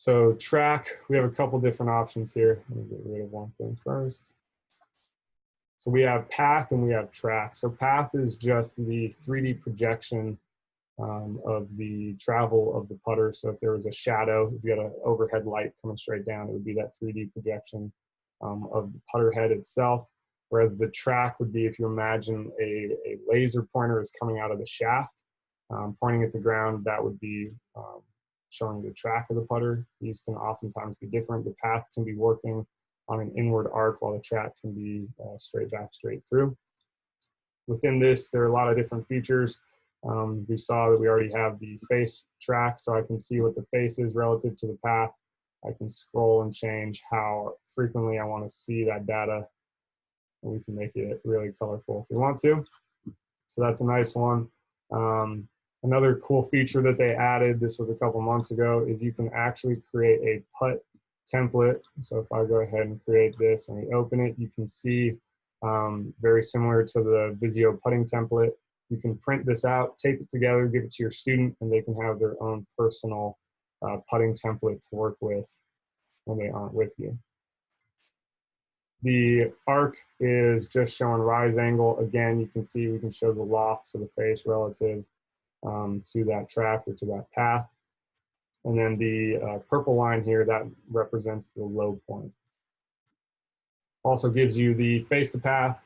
So track, we have a couple different options here. Let me get rid of one thing first. So we have path and we have track. So path is just the 3D projection of the travel of the putter. So if there was a shadow, if you had an overhead light coming straight down, it would be that 3D projection of the putter head itself. Whereas the track would be if you imagine a laser pointer is coming out of the shaft, pointing at the ground, that would be showing the track of the putter. These can oftentimes be different. The path can be working on an inward arc while the track can be straight back, straight through. Within this, there are a lot of different features. We saw that we already have the face track, so I can see what the face is relative to the path. I can scroll and change how frequently I want to see that data. And we can make it really colorful if we want to. So that's a nice one. Another cool feature that they added, this was a couple months ago, is you can actually create a putt template. So if I go ahead and create this and we open it, you can see very similar to the Visio putting template. You can print this out, tape it together, give it to your student, and they can have their own personal putting template to work with when they aren't with you. The arc is just showing rise angle. Again, you can see we can show the lofts of the face relative to that track or to that path. And then the purple line here, that represents the low point. Also gives you the face to path,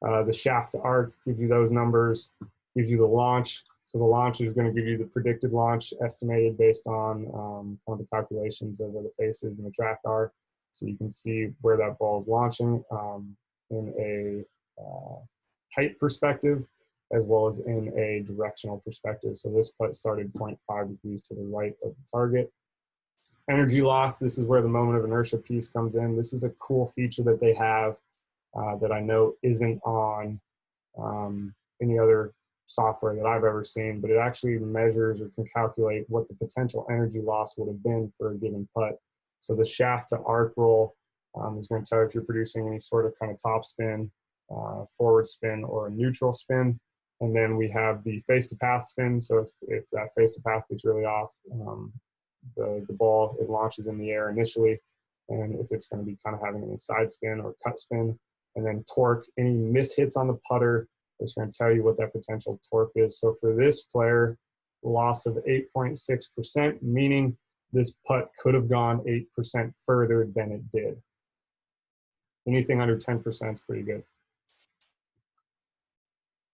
the shaft to arc, gives you those numbers, gives you the launch. So the launch is going to give you the predicted launch estimated based on kind of the calculations of where the faces and the track are. So you can see where that ball is launching in a height perspective, as well as in a directional perspective. So this putt started 0.5 degrees to the right of the target. Energy loss, this is where the moment of inertia piece comes in. This is a cool feature that they have that I know isn't on any other software that I've ever seen, but it actually measures or can calculate what the potential energy loss would have been for a given putt. So the shaft to arc roll is going to tell you if you're producing any sort of kind of top spin, forward spin, or a neutral spin. And then we have the face to path spin. So if that face to path gets really off, the ball, it launches in the air initially. And if it's going to be kind of having any side spin or cut spin, and then torque, any mishits on the putter, it's going to tell you what that potential torque is. So for this player, loss of 8.6%, meaning this putt could have gone 8% further than it did. Anything under 10% is pretty good.